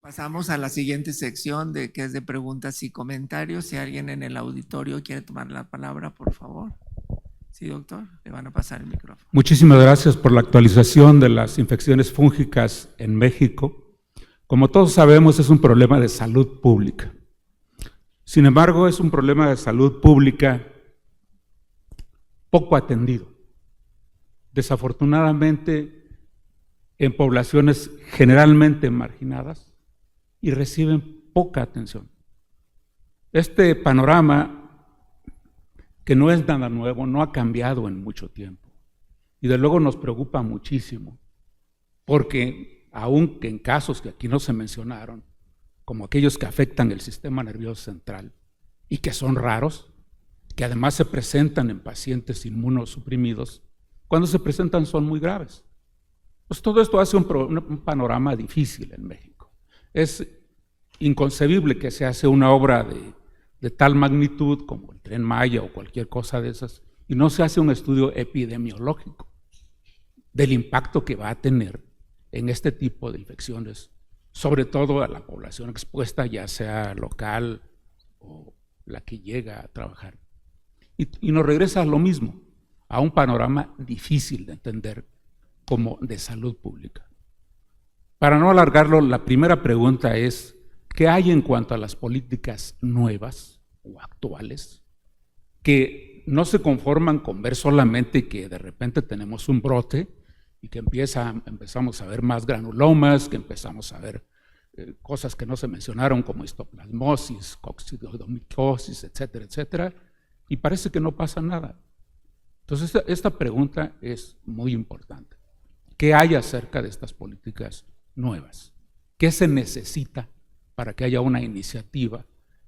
Pasamos a la siguiente sección que es de preguntas y comentarios. Si alguien en el auditorio quiere tomar la palabra, por favor. Sí, doctor, le van a pasar el micrófono. Muchísimas gracias por la actualización de las infecciones fúngicas en México. Como todos sabemos, es un problema de salud pública. Sin embargo, es un problema de salud pública poco atendido. Desafortunadamente, en poblaciones generalmente marginadas y reciben poca atención. Este panorama, que no es nada nuevo, no ha cambiado en mucho tiempo. Y de luego nos preocupa muchísimo, porque aunque en casos que aquí no se mencionaron, como aquellos que afectan el sistema nervioso central y que son raros, que además se presentan en pacientes inmunosuprimidos, cuando se presentan son muy graves. Pues todo esto hace un panorama difícil en México. Es inconcebible que se hace una obra de tal magnitud como el Tren Maya o cualquier cosa de esas y no se hace un estudio epidemiológico del impacto que va a tener en este tipo de infecciones, sobre todo a la población expuesta, ya sea local o la que llega a trabajar. Y nos regresa a lo mismo, a un panorama difícil de entender como de salud pública. Para no alargarlo, la primera pregunta es, ¿qué hay en cuanto a las políticas nuevas o actuales que no se conforman con ver solamente que de repente tenemos un brote y que empezamos a ver más granulomas, que empezamos a ver cosas que no se mencionaron como histoplasmosis, coccidomicosis, etcétera, etcétera, y parece que no pasa nada? Entonces esta pregunta es muy importante. ¿Qué hay acerca de estas políticas nuevas? ¿Qué se necesita para que haya una iniciativa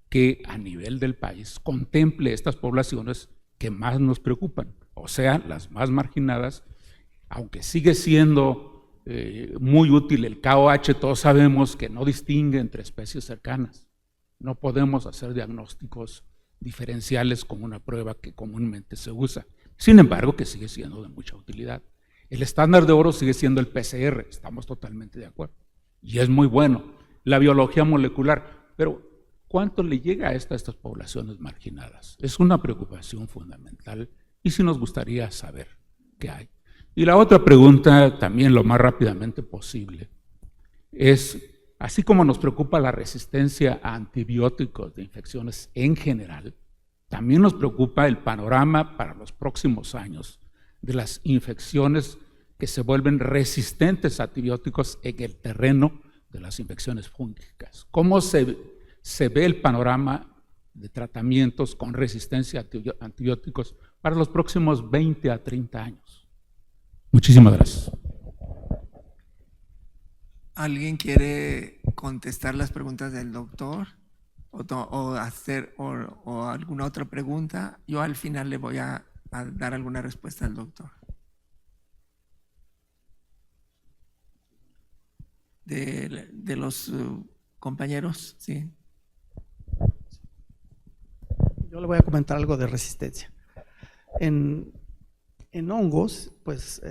que a nivel del país contemple estas poblaciones que más nos preocupan, o sea, las más marginadas? Aunque sigue siendo muy útil el KOH, todos sabemos que no distingue entre especies cercanas. No podemos hacer diagnósticos diferenciales con una prueba que comúnmente se usa. Sin embargo, que sigue siendo de mucha utilidad. El estándar de oro sigue siendo el PCR, estamos totalmente de acuerdo. Y es muy bueno. La biología molecular, pero ¿cuánto le llega a estas poblaciones marginadas? Es una preocupación fundamental y sí nos gustaría saber qué hay. Y la otra pregunta, también lo más rápidamente posible, es, así como nos preocupa la resistencia a antibióticos de infecciones en general, también nos preocupa el panorama para los próximos años de las infecciones que se vuelven resistentes a antibióticos en el terreno de las infecciones fúngicas. ¿Cómo se ve el panorama de tratamientos con resistencia a antibióticos para los próximos 20 a 30 años? Muchísimas gracias. ¿Alguien quiere contestar las preguntas del doctor o hacer o alguna otra pregunta? Yo al final le voy a dar alguna respuesta al doctor. De los compañeros, sí. Yo le voy a comentar algo de resistencia. En hongos, pues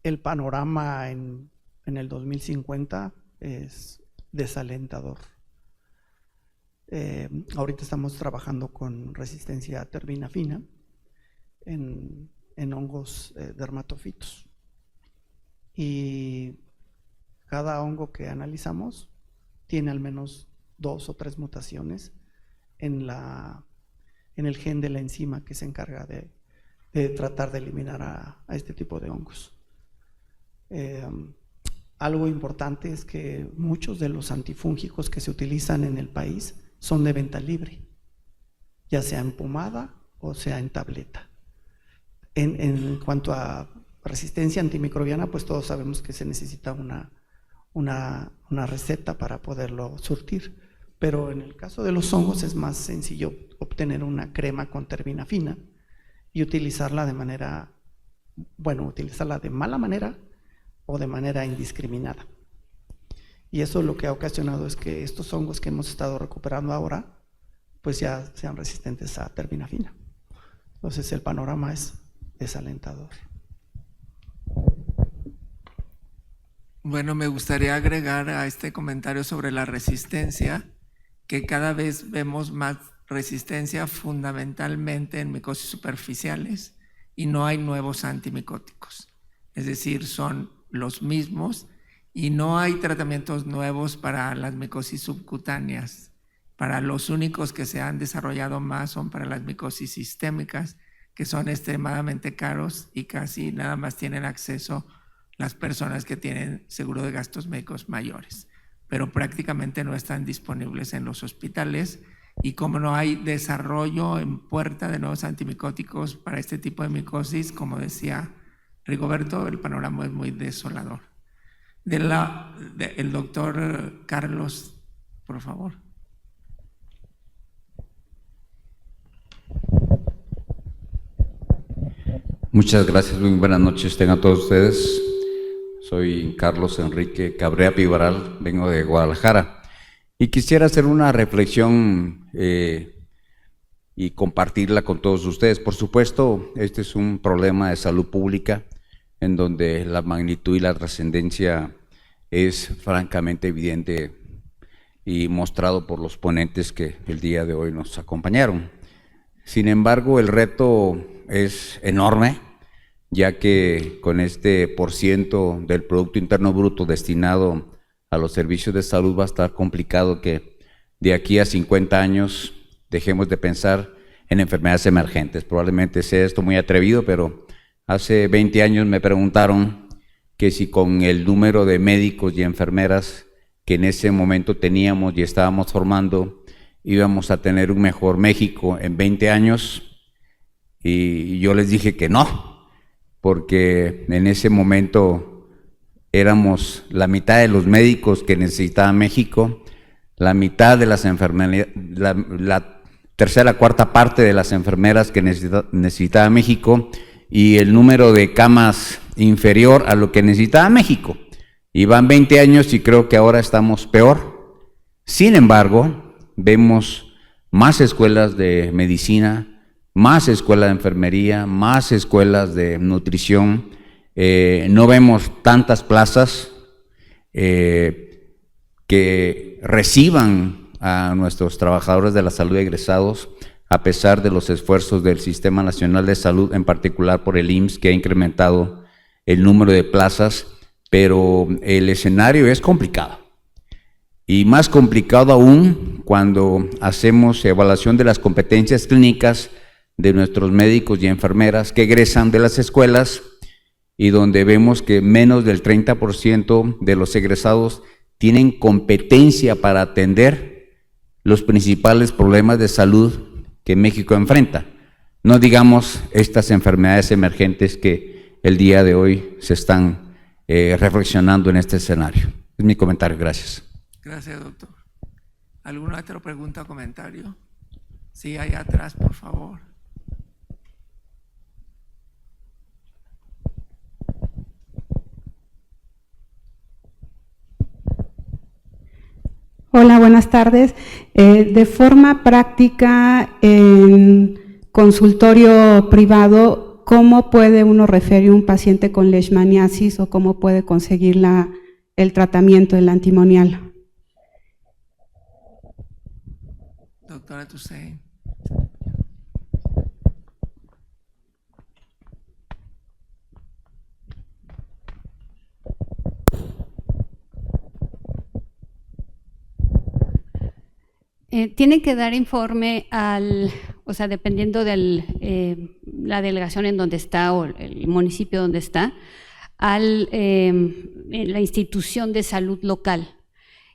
el panorama en el 2050 es desalentador. Ahorita estamos trabajando con resistencia a terbinafina en hongos dermatofitos. Y cada hongo que analizamos tiene al menos 2 o 3 mutaciones en el gen de la enzima que se encarga de tratar de eliminar a este tipo de hongos. Algo importante es que muchos de los antifúngicos que se utilizan en el país son de venta libre, ya sea en pomada o sea en tableta. En cuanto a resistencia antimicrobiana, pues todos sabemos que se necesita una receta para poderlo surtir, pero en el caso de los hongos es más sencillo obtener una crema con terbinafina y utilizarla de manera, utilizarla de mala manera o de manera indiscriminada. Y eso lo que ha ocasionado es que estos hongos que hemos estado recuperando ahora, pues ya sean resistentes a terbinafina. Entonces el panorama es desalentador. Bueno, me gustaría agregar a este comentario sobre la resistencia, que cada vez vemos más resistencia fundamentalmente en micosis superficiales y no hay nuevos antimicóticos. Es decir, son los mismos y no hay tratamientos nuevos para las micosis subcutáneas. Para los únicos que se han desarrollado más son para las micosis sistémicas, que son extremadamente caros y casi nada más tienen acceso las personas que tienen seguro de gastos médicos mayores, pero prácticamente no están disponibles en los hospitales, y como no hay desarrollo en puerta de nuevos antimicóticos para este tipo de micosis, como decía Rigoberto, el panorama es muy desolador. El doctor Carlos, por favor. Muchas gracias, muy buenas noches tengan todos ustedes. Soy Carlos Enrique Cabrera Pivaral, vengo de Guadalajara y quisiera hacer una reflexión y compartirla con todos ustedes. Por supuesto, este es un problema de salud pública en donde la magnitud y la trascendencia es francamente evidente y mostrado por los ponentes que el día de hoy nos acompañaron. Sin embargo, el reto es enorme, ya que con este % del Producto Interno Bruto destinado a los servicios de salud va a estar complicado que de aquí a 50 años dejemos de pensar en enfermedades emergentes. Probablemente sea esto muy atrevido, pero hace 20 años me preguntaron que si con el número de médicos y enfermeras que en ese momento teníamos y estábamos formando, íbamos a tener un mejor México en 20 años, y yo les dije que no, porque en ese momento éramos la mitad de los médicos que necesitaba México, la mitad de las enfermeras, la tercera, cuarta parte de las enfermeras que necesitaba México, y el número de camas inferior a lo que necesitaba México. Y van 20 años y creo que ahora estamos peor. Sin embargo, vemos más escuelas de medicina, más escuelas de enfermería, más escuelas de nutrición. No vemos tantas plazas que reciban a nuestros trabajadores de la salud egresados, a pesar de los esfuerzos del Sistema Nacional de Salud, en particular por el IMSS, que ha incrementado el número de plazas, pero el escenario es complicado. Y más complicado aún cuando hacemos evaluación de las competencias clínicas de nuestros médicos y enfermeras que egresan de las escuelas, y donde vemos que menos del 30% de los egresados tienen competencia para atender los principales problemas de salud que México enfrenta. No digamos estas enfermedades emergentes que el día de hoy se están reflexionando en este escenario. Es mi comentario, gracias. Gracias, doctor. ¿Alguna otra pregunta o comentario? Sí, allá atrás, por favor. Hola, buenas tardes. De forma práctica, en consultorio privado, ¿cómo puede uno referir un paciente con leishmaniasis o cómo puede conseguir el tratamiento, el antimonial? Doctora Toussaint. Tienen que dar informe o sea, dependiendo de la delegación en donde está o el municipio donde está, la institución de salud local.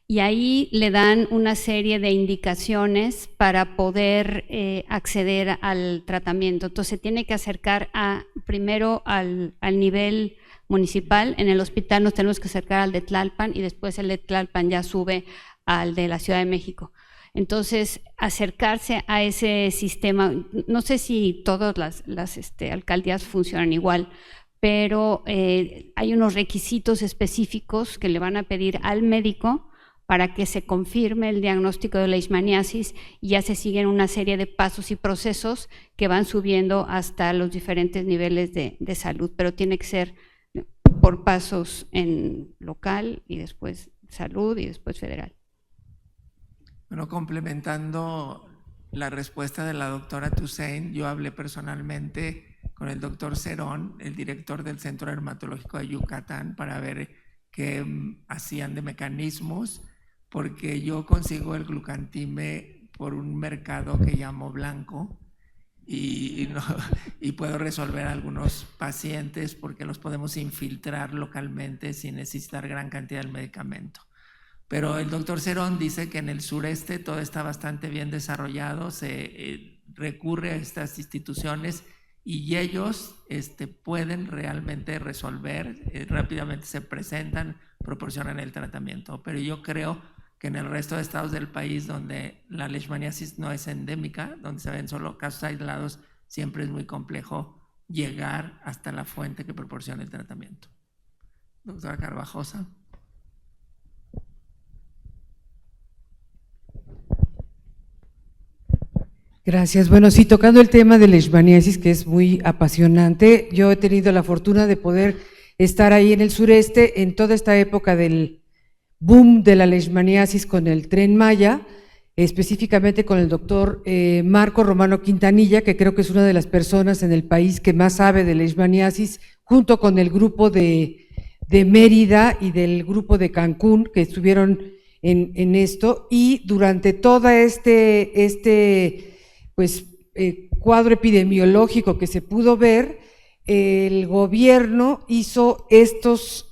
Y ahí le dan una serie de indicaciones para poder acceder al tratamiento. Entonces, tiene que acercar primero al nivel municipal. En el hospital nos tenemos que acercar al de Tlalpan y después el de Tlalpan ya sube al de la Ciudad de México. Entonces, acercarse a ese sistema, no sé si todas las alcaldías funcionan igual, pero hay unos requisitos específicos que le van a pedir al médico para que se confirme el diagnóstico de leishmaniasis, y ya se siguen una serie de pasos y procesos que van subiendo hasta los diferentes niveles de salud, pero tiene que ser por pasos en local y después salud y después federal. Bueno, complementando la respuesta de la doctora Toussaint, yo hablé personalmente con el doctor Cerón, el director del Centro Dermatológico de Yucatán, para ver qué hacían de mecanismos, porque yo consigo el glucantime por un mercado que llamo blanco y puedo resolver a algunos pacientes porque los podemos infiltrar localmente sin necesitar gran cantidad del medicamento. Pero el doctor Cerón dice que en el sureste todo está bastante bien desarrollado, se recurre a estas instituciones y ellos pueden realmente resolver, rápidamente se presentan, proporcionan el tratamiento. Pero yo creo que en el resto de estados del país donde la leishmaniasis no es endémica, donde se ven solo casos aislados, siempre es muy complejo llegar hasta la fuente que proporciona el tratamiento. Doctora Carvajosa. Gracias. Bueno, sí, tocando el tema de leishmaniasis, que es muy apasionante, yo he tenido la fortuna de poder estar ahí en el sureste en toda esta época del boom de la leishmaniasis con el Tren Maya, específicamente con el doctor Marco Romano Quintanilla, que creo que es una de las personas en el país que más sabe de leishmaniasis, junto con el grupo de Mérida y del grupo de Cancún, que estuvieron en esto, y durante todo cuadro epidemiológico que se pudo ver, el gobierno hizo estos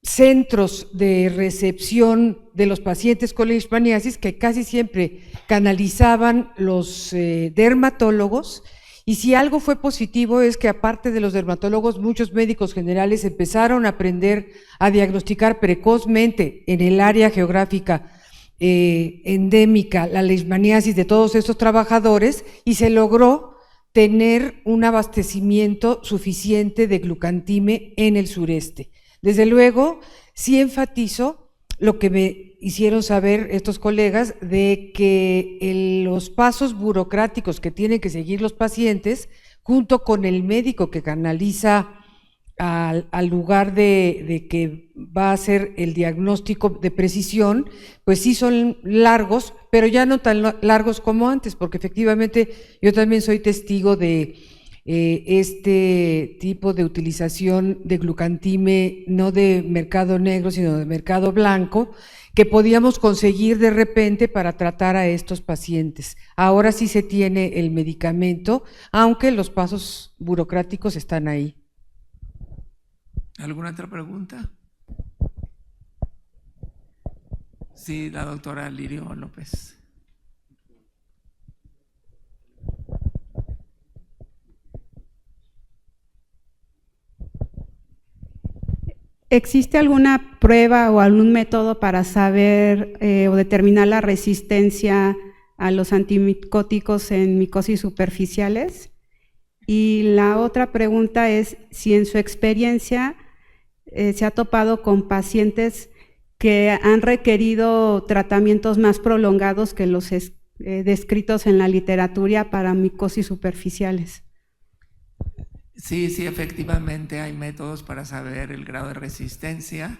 centros de recepción de los pacientes con leishmaniasis que casi siempre canalizaban los dermatólogos, y si algo fue positivo es que aparte de los dermatólogos, muchos médicos generales empezaron a aprender a diagnosticar precozmente en el área geográfica endémica la leishmaniasis de todos estos trabajadores, y se logró tener un abastecimiento suficiente de glucantime en el sureste. Desde luego, sí enfatizo lo que me hicieron saber estos colegas de que los pasos burocráticos que tienen que seguir los pacientes, junto con el médico que canaliza al lugar de que va a hacer el diagnóstico de precisión, pues sí son largos, pero ya no tan largos como antes, porque efectivamente yo también soy testigo de este tipo de utilización de glucantime, no de mercado negro, sino de mercado blanco, que podíamos conseguir de repente para tratar a estos pacientes. Ahora sí se tiene el medicamento, aunque los pasos burocráticos están ahí. ¿Alguna otra pregunta? Sí, la doctora Lirio López. ¿Existe alguna prueba o algún método para saber o determinar la resistencia a los antimicóticos en micosis superficiales? Y la otra pregunta es si en su experiencia se ha topado con pacientes que han requerido tratamientos más prolongados que los descritos en la literatura para micosis superficiales. Sí, efectivamente hay métodos para saber el grado de resistencia.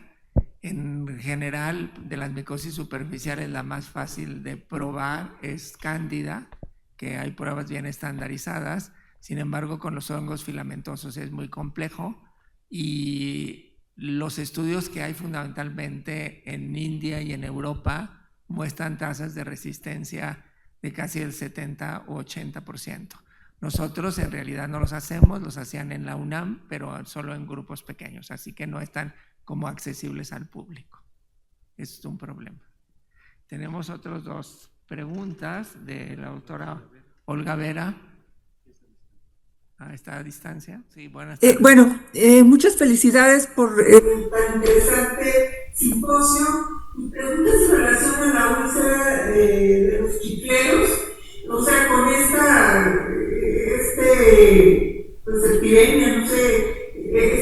En general, de las micosis superficiales, la más fácil de probar es Cándida, que hay pruebas bien estandarizadas. Sin embargo, con los hongos filamentosos es muy complejo, y los estudios que hay fundamentalmente en India y en Europa muestran tasas de resistencia de casi el 70 o 80%. Nosotros en realidad no los hacemos, los hacían en la UNAM, pero solo en grupos pequeños, así que no están como accesibles al público. Es un problema. Tenemos otras dos preguntas de la doctora Olga Vera. ¿Está a distancia? Sí, buenas tardes. Muchas felicidades por tan interesante simposio. Mi pregunta es en relación a la úlcera de los chicleros, o sea, con epidemia,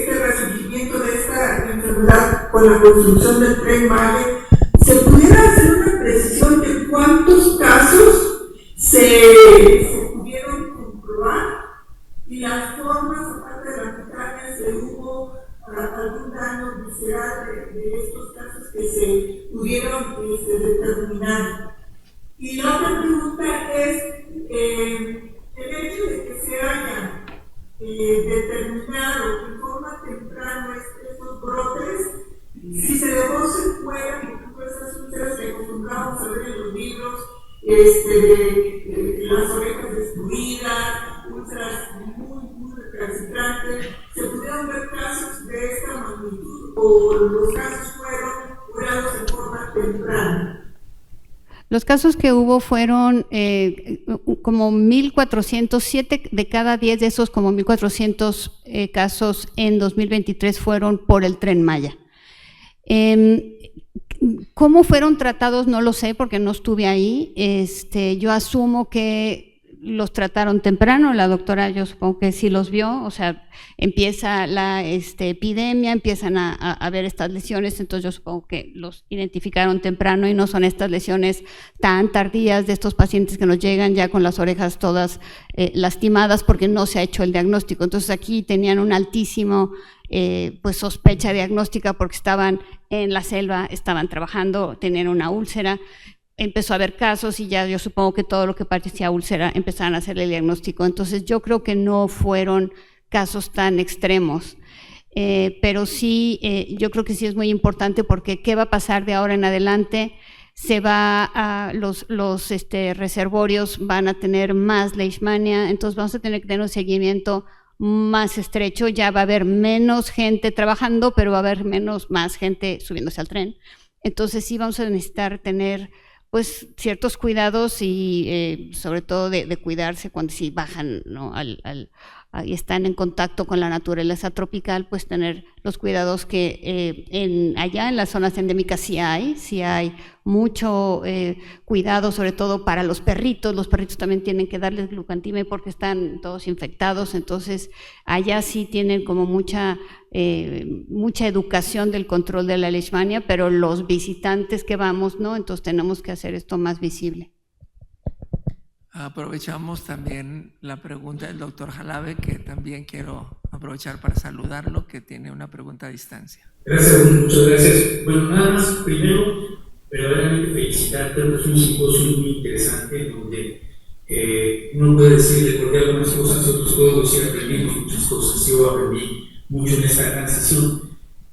resurgimiento de esta enfermedad con la construcción del Tren Maya. ¿Se pudiera hacer una precisión de cuántos casos se pudieron comprobar? Y las formas, aparte de las cutáneas, de hubo algún daño visceral de estos casos que se pudieron determinar. Y la otra pregunta es el hecho de que se haya determinado en forma temprana estos brotes, si se dejó secuela, por ejemplo, esas úlceras que acostumbramos a ver en los libros, las orejas destruidas, úlceras muy recalcitrantes, se pudieron ver casos de esta magnitud o los casos fueron curados en forma temprana. Los casos que hubo fueron como 1,407 de cada 10 de esos, como 1,400 casos en 2023 fueron por el Tren Maya. ¿Cómo fueron tratados? No lo sé porque no estuve ahí. Yo asumo que los trataron temprano. La doctora, yo supongo que sí los vio. O sea, empieza la epidemia, empiezan a ver estas lesiones, entonces yo supongo que los identificaron temprano y no son estas lesiones tan tardías de estos pacientes que nos llegan ya con las orejas todas lastimadas porque no se ha hecho el diagnóstico. Entonces aquí tenían un altísimo pues sospecha diagnóstica porque estaban en la selva, estaban trabajando, tenían una úlcera. Empezó a haber casos y ya yo supongo que todo lo que parecía úlcera empezaron a hacer el diagnóstico. Entonces yo creo que no fueron casos tan extremos, pero sí, yo creo que sí es muy importante porque ¿qué va a pasar de ahora en adelante? Se va a, los reservorios van a tener más leishmania, entonces vamos a tener que tener un seguimiento más estrecho, ya va a haber menos gente trabajando, pero va a haber más gente subiéndose al tren. Entonces sí vamos a necesitar tener pues ciertos cuidados y sobre todo de cuidarse cuando si bajan, ¿no? Y están en contacto con la naturaleza tropical, pues tener los cuidados que allá en las zonas endémicas sí hay mucho cuidado, sobre todo para los perritos también tienen que darles glucantime porque están todos infectados, entonces allá sí tienen como mucha educación del control de la leishmania, pero los visitantes que vamos, ¿no? Entonces tenemos que hacer esto más visible. Aprovechamos también la pregunta del doctor Jalabe, que también quiero aprovechar para saludarlo, que tiene una pregunta a distancia. Gracias, muchas gracias. Bueno, nada más, primero, verdaderamente felicitar, creo que es un simposio muy interesante, donde uno puede decir, recordé algunas cosas, otros puedo decir, aprendimos muchas cosas, yo aprendí mucho en esta transición.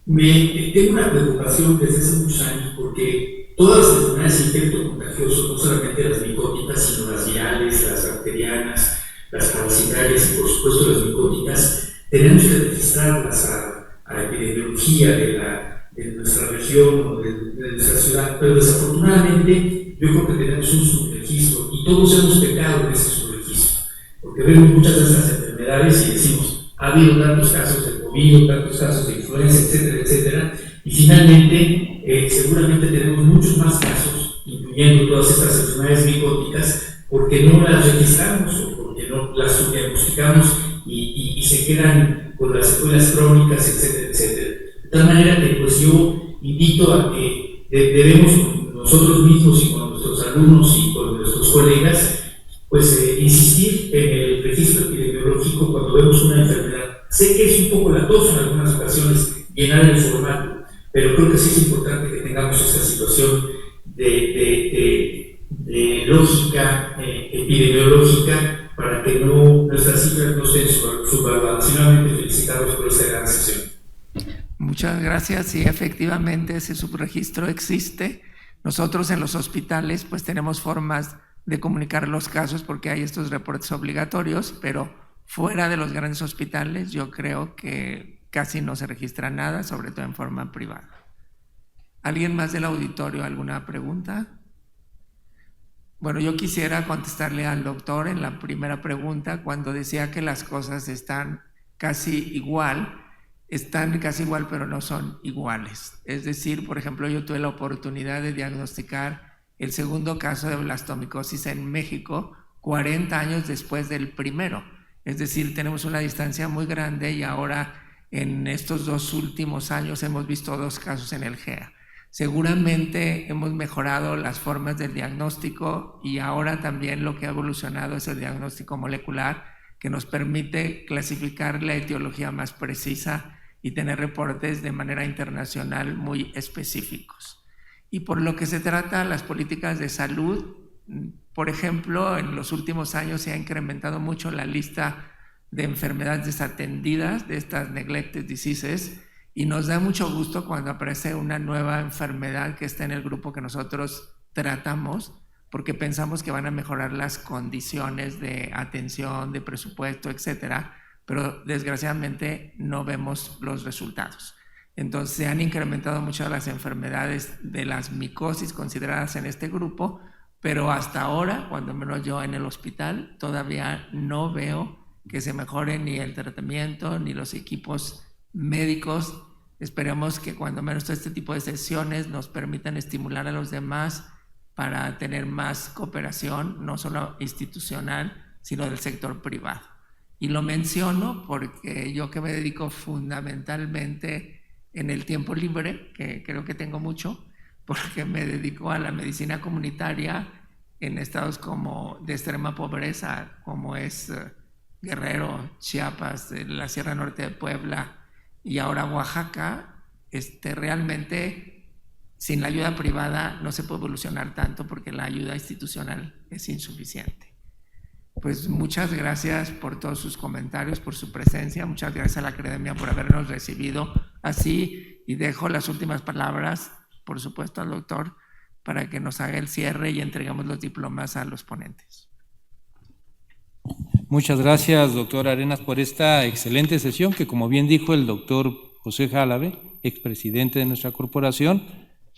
Tengo una preocupación desde hace muchos años, porque todas las enfermedades de infecto contagioso, no solamente las micóticas, sino las virales, las bacterianas, las parasitarias y por supuesto las micóticas, tenemos que registrarlas a la epidemiología de nuestra región o de nuestra ciudad, pero desafortunadamente yo creo que tenemos un subregistro y todos hemos pecado en ese subregistro, porque vemos muchas de estas enfermedades y decimos, ha habido tantos casos de COVID, tantos casos de influenza, etcétera, etcétera, y finalmente seguramente tenemos muchos más casos, incluyendo todas estas enfermedades micóticas, porque no las registramos o porque no las subdiagnosticamos y se quedan con las secuelas crónicas, etcétera, etcétera. De tal manera que pues yo invito a que debemos con nosotros mismos y con nuestros alumnos y con nuestros colegas, pues insistir en el registro epidemiológico cuando vemos una enfermedad. Sé que es un poco latoso en algunas ocasiones llenar el formato, pero creo que sí es importante que tengamos esta situación de lógica epidemiológica para que nuestras cifras no estén subvaluadas. Finalmente, felicitados por esta gran sesión. Muchas gracias. Y efectivamente ese subregistro existe. Nosotros en los hospitales pues tenemos formas de comunicar los casos porque hay estos reportes obligatorios, pero fuera de los grandes hospitales yo creo que casi no se registra nada, sobre todo en forma privada. ¿Alguien más del auditorio? ¿Alguna pregunta? Bueno, yo quisiera contestarle al doctor en la primera pregunta cuando decía que las cosas están casi igual pero no son iguales. Es decir, por ejemplo, yo tuve la oportunidad de diagnosticar el segundo caso de blastomicosis en México 40 años después del primero. Es decir, tenemos una distancia muy grande y ahora en estos 2 últimos años hemos visto 2 casos en el GEA. Seguramente hemos mejorado las formas del diagnóstico y ahora también lo que ha evolucionado es el diagnóstico molecular que nos permite clasificar la etiología más precisa y tener reportes de manera internacional muy específicos. Y por lo que se trata las políticas de salud, por ejemplo, en los últimos años se ha incrementado mucho la lista de enfermedades desatendidas, de estas neglected diseases, y nos da mucho gusto cuando aparece una nueva enfermedad que está en el grupo que nosotros tratamos, porque pensamos que van a mejorar las condiciones de atención, de presupuesto, etcétera, pero desgraciadamente no vemos los resultados. Entonces se han incrementado muchas las enfermedades de las micosis consideradas en este grupo, pero hasta ahora, cuando menos yo en el hospital, todavía no veo que se mejore ni el tratamiento ni los equipos médicos. Esperemos que cuando menos este tipo de sesiones nos permitan estimular a los demás para tener más cooperación, no solo institucional, sino del sector privado. Y lo menciono porque yo que me dedico fundamentalmente en el tiempo libre, que creo que tengo mucho, porque me dedico a la medicina comunitaria en estados como de extrema pobreza, como es Guerrero, Chiapas, la Sierra Norte de Puebla y ahora Oaxaca. Realmente sin la ayuda privada no se puede evolucionar tanto porque la ayuda institucional es insuficiente. Pues muchas gracias por todos sus comentarios, por su presencia. Muchas gracias a la Academia por habernos recibido así, y dejo las últimas palabras, por supuesto, al doctor para que nos haga el cierre y entreguemos los diplomas a los ponentes. Muchas gracias, doctor Arenas, por esta excelente sesión que, como bien dijo el doctor José Jálave, expresidente de nuestra corporación,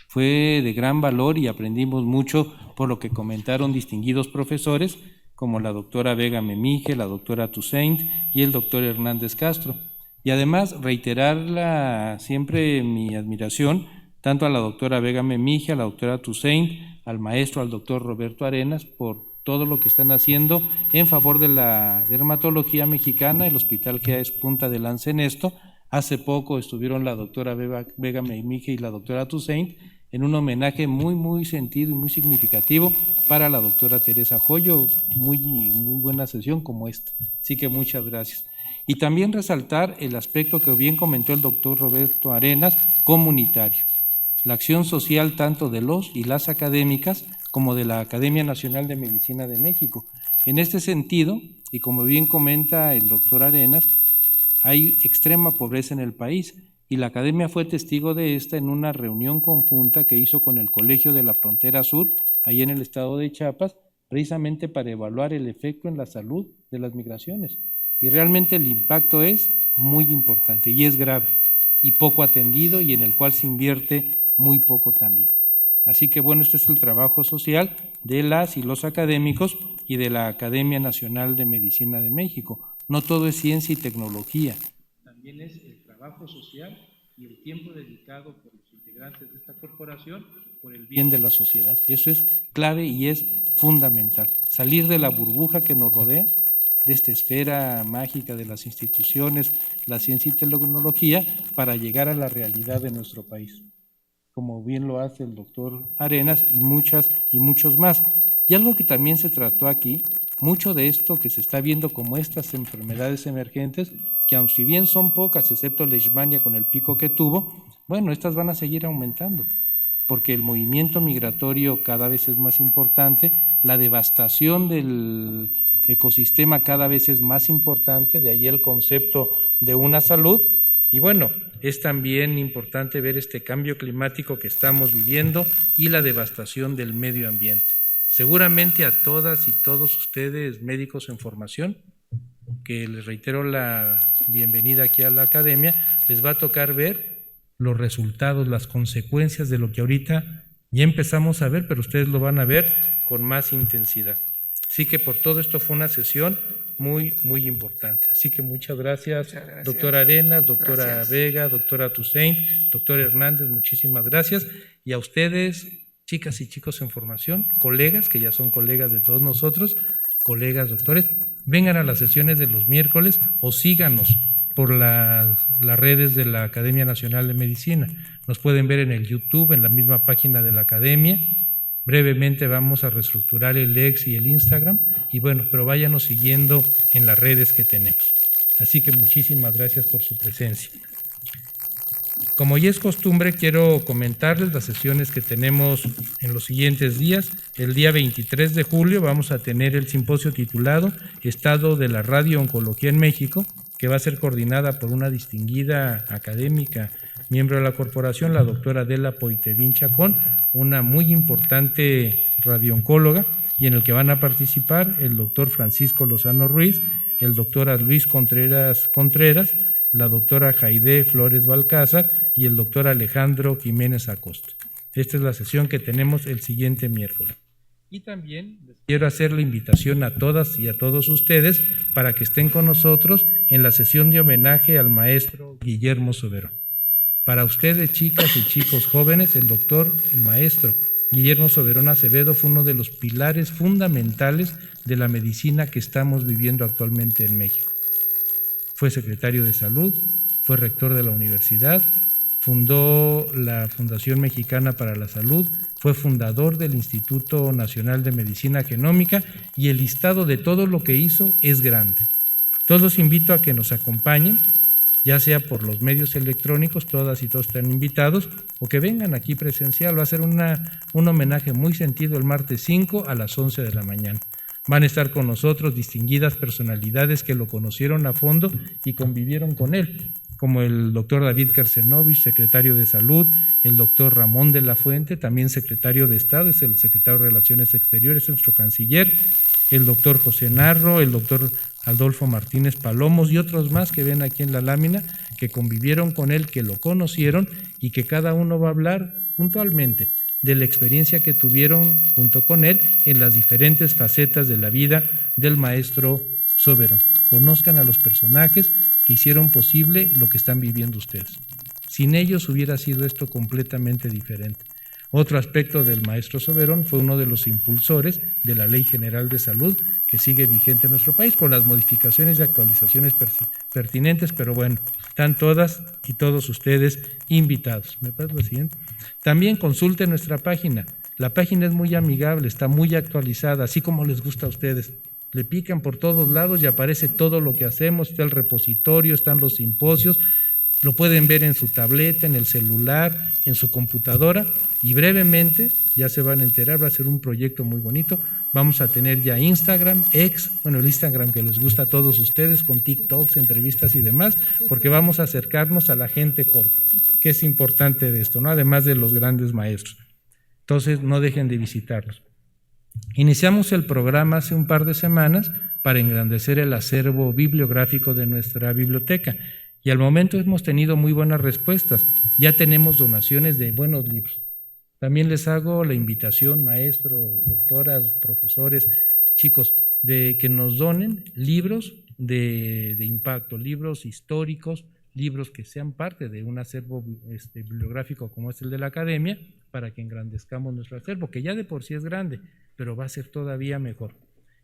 fue de gran valor y aprendimos mucho por lo que comentaron distinguidos profesores como la doctora Vega Memije, la doctora Toussaint y el doctor Hernández Castro. Y además reiterar siempre mi admiración tanto a la doctora Vega Memije, a la doctora Toussaint, al maestro, al doctor Roberto Arenas, por todo lo que están haciendo en favor de la dermatología mexicana, el hospital que es punta de lanza en esto. Hace poco estuvieron la doctora Vega Memije y la doctora Toussaint en un homenaje muy sentido y muy significativo para la doctora Teresa Joyo, muy buena sesión como esta. Así que muchas gracias. Y también resaltar el aspecto que bien comentó el doctor Roberto Arenas, comunitario. La acción social tanto de los y las académicas como de la Academia Nacional de Medicina de México. En este sentido, y como bien comenta el doctor Arenas, hay extrema pobreza en el país y la Academia fue testigo de esta en una reunión conjunta que hizo con el Colegio de la Frontera Sur, ahí en el estado de Chiapas, precisamente para evaluar el efecto en la salud de las migraciones. Y realmente el impacto es muy importante y es grave y poco atendido y en el cual se invierte muy poco también. Así que bueno, este es el trabajo social de las y los académicos y de la Academia Nacional de Medicina de México. No todo es ciencia y tecnología, también es el trabajo social y el tiempo dedicado por los integrantes de esta corporación por el bien de la sociedad. Eso es clave y es fundamental. Salir de la burbuja que nos rodea, de esta esfera mágica de las instituciones, la ciencia y tecnología, para llegar a la realidad de nuestro país, como bien lo hace el doctor Arenas y muchos más. Y algo que también se trató aquí, mucho de esto que se está viendo como estas enfermedades emergentes, que aun si bien son pocas, excepto Leishmania con el pico que tuvo, bueno, estas van a seguir aumentando, porque el movimiento migratorio cada vez es más importante, la devastación del ecosistema cada vez es más importante, de ahí el concepto de una salud. Y bueno, es también importante ver este cambio climático que estamos viviendo y la devastación del medio ambiente. Seguramente a todas y todos ustedes, médicos en formación, que les reitero la bienvenida aquí a la Academia, les va a tocar ver los resultados, las consecuencias de lo que ahorita ya empezamos a ver, pero ustedes lo van a ver con más intensidad. Así que por todo esto fue una sesión muy importante. Así que muchas gracias, doctora Arenas, doctora Vega, doctora Toussaint, doctor Hernández, muchísimas gracias. Y a ustedes, chicas y chicos en formación, colegas, que ya son colegas de todos nosotros, colegas doctores, vengan a las sesiones de los miércoles o síganos por las redes de la Academia Nacional de Medicina. Nos pueden ver en el YouTube, en la misma página de la Academia. Brevemente vamos a reestructurar el X y el Instagram, y bueno, pero váyanos siguiendo en las redes que tenemos. Así que muchísimas gracias por su presencia. Como ya es costumbre, quiero comentarles las sesiones que tenemos en los siguientes días. El día 23 de julio vamos a tener el simposio titulado Estado de la Radio-Oncología en México, que va a ser coordinada por una distinguida académica, miembro de la corporación, la doctora Adela Poitevin Chacón, una muy importante radiooncóloga, y en el que van a participar el doctor Francisco Lozano Ruiz, el doctor Luis Contreras, la doctora Jaide Flores Balcázar y el doctor Alejandro Jiménez Acosta. Esta es la sesión que tenemos el siguiente miércoles. Y también les quiero hacer la invitación a todas y a todos ustedes para que estén con nosotros en la sesión de homenaje al maestro Guillermo Soberón. Para ustedes, chicas y chicos jóvenes, el maestro Guillermo Soberón Acevedo fue uno de los pilares fundamentales de la medicina que estamos viviendo actualmente en México. Fue secretario de Salud, fue rector de la universidad, fundó la Fundación Mexicana para la Salud, fue fundador del Instituto Nacional de Medicina Genómica y el listado de todo lo que hizo es grande. Todos los invito a que nos acompañen, ya sea por los medios electrónicos, todas y todos están invitados, o que vengan aquí presencial. Va a ser un homenaje muy sentido el martes 5 a las 11 de la mañana. Van a estar con nosotros distinguidas personalidades que lo conocieron a fondo y convivieron con él, como el doctor David Kersenovich, secretario de Salud, el doctor Ramón de la Fuente, también secretario de Estado, es el secretario de Relaciones Exteriores, es nuestro canciller, el doctor José Narro, el doctor Adolfo Martínez Palomos y otros más que ven aquí en la lámina, que convivieron con él, que lo conocieron y que cada uno va a hablar puntualmente de la experiencia que tuvieron junto con él en las diferentes facetas de la vida del maestro Soberón. Conozcan a los personajes que hicieron posible lo que están viviendo ustedes. Sin ellos hubiera sido esto completamente diferente. Otro aspecto del maestro Soberón fue uno de los impulsores de la Ley General de Salud que sigue vigente en nuestro país, con las modificaciones y actualizaciones pertinentes, pero bueno, están todas y todos ustedes invitados. ¿Me pasa lo siguiente? También consulten nuestra página. La página es muy amigable, está muy actualizada, así como les gusta a ustedes. Le pican por todos lados y aparece todo lo que hacemos, está el repositorio, están los simposios. Lo pueden ver en su tableta, en el celular, en su computadora y brevemente, ya se van a enterar, va a ser un proyecto muy bonito. Vamos a tener ya Instagram, el Instagram que les gusta a todos ustedes, con TikToks, entrevistas y demás, porque vamos a acercarnos a la gente joven, que es importante de esto, ¿no? Además de los grandes maestros. Entonces, no dejen de visitarlos. Iniciamos el programa hace un par de semanas para engrandecer el acervo bibliográfico de nuestra biblioteca. Y al momento hemos tenido muy buenas respuestas. Ya tenemos donaciones de buenos libros. También les hago la invitación, maestros, doctoras, profesores, chicos, de que nos donen libros de impacto, libros históricos, libros que sean parte de un acervo bibliográfico como es el de la academia, para que engrandezcamos nuestro acervo, que ya de por sí es grande, pero va a ser todavía mejor.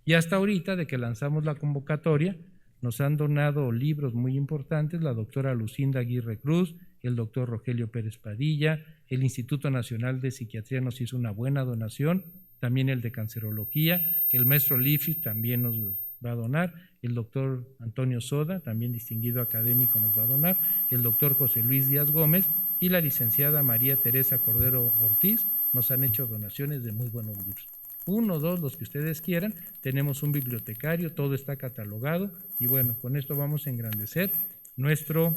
Y hasta ahorita, de que lanzamos la convocatoria, nos han donado libros muy importantes, la doctora Lucinda Aguirre Cruz, el doctor Rogelio Pérez Padilla, el Instituto Nacional de Psiquiatría nos hizo una buena donación, también el de Cancerología, el maestro Lifshitz también nos va a donar, el doctor Antonio Soda, también distinguido académico, nos va a donar, el doctor José Luis Díaz Gómez y la licenciada María Teresa Cordero Ortiz nos han hecho donaciones de muy buenos libros. 1 o 2, los que ustedes quieran, tenemos un bibliotecario, todo está catalogado y bueno, con esto vamos a engrandecer nuestro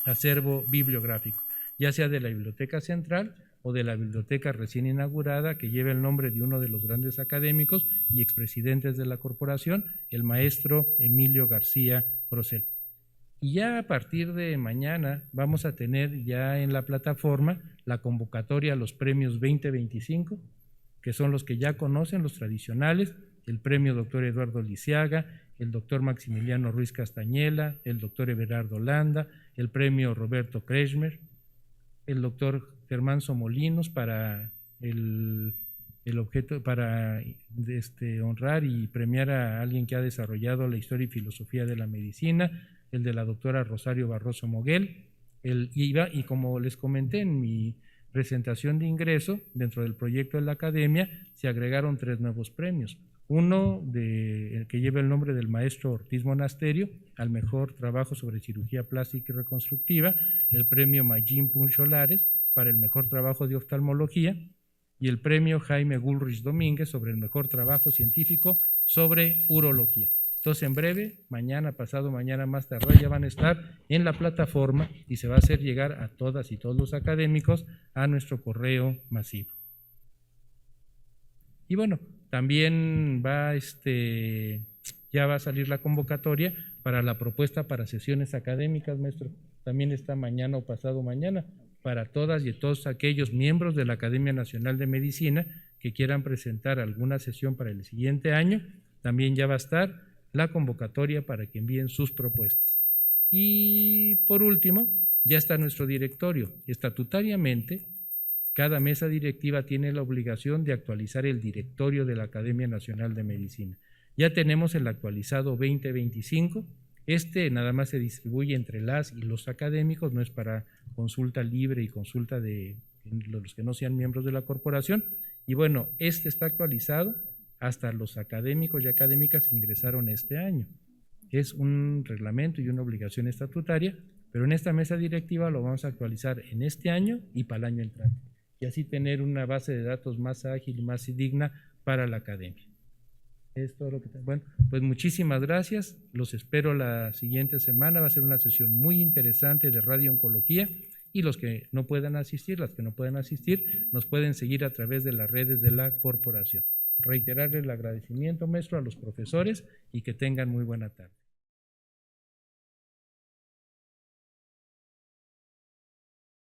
acervo bibliográfico, ya sea de la Biblioteca Central o de la biblioteca recién inaugurada que lleva el nombre de uno de los grandes académicos y expresidentes de la corporación, el maestro Emilio García Procel. Y ya a partir de mañana vamos a tener ya en la plataforma la convocatoria a los premios 2025, que son los que ya conocen, los tradicionales, el premio doctor Eduardo Lisiaga, el doctor Maximiliano Ruiz Castañela, el doctor Everardo Landa, el premio Roberto Kretschmer, el doctor Germán Somolinos para el objeto, para honrar y premiar a alguien que ha desarrollado la historia y filosofía de la medicina, el de la doctora Rosario Barroso Moguel, y como les comenté en mi presentación de ingreso, dentro del proyecto de la academia, se agregaron 3 nuevos premios. Uno el que lleva el nombre del maestro Ortiz Monasterio al mejor trabajo sobre cirugía plástica y reconstructiva, el premio Mayín Puncholares para el mejor trabajo de oftalmología y el premio Jaime Gulrich Domínguez sobre el mejor trabajo científico sobre urología. Entonces, en breve, mañana, pasado mañana, más tarde, ya van a estar en la plataforma y se va a hacer llegar a todas y todos los académicos a nuestro correo masivo. Y bueno, también ya va a salir la convocatoria para la propuesta para sesiones académicas, maestro. También está mañana o pasado mañana para todas y todos aquellos miembros de la Academia Nacional de Medicina que quieran presentar alguna sesión para el siguiente año. También ya va a estar la convocatoria para que envíen sus propuestas. Y por último, ya está nuestro directorio. Estatutariamente, cada mesa directiva tiene la obligación de actualizar el directorio de la Academia Nacional de Medicina. Ya tenemos el actualizado 2025. Nada más se distribuye entre las y los académicos, no es para consulta libre y consulta de los que no sean miembros de la corporación. Y bueno, está actualizado hasta los académicos y académicas que ingresaron este año. Es un reglamento y una obligación estatutaria, pero en esta mesa directiva lo vamos a actualizar en este año y para el año entrante, y así tener una base de datos más ágil y más digna para la academia. Es todo lo que tengo. Bueno, pues muchísimas gracias, los espero la siguiente semana, va a ser una sesión muy interesante de radiooncología, y los que no puedan asistir, las que no puedan asistir, nos pueden seguir a través de las redes de la corporación. Reiterarles el agradecimiento, maestro, a los profesores y que tengan muy buena tarde.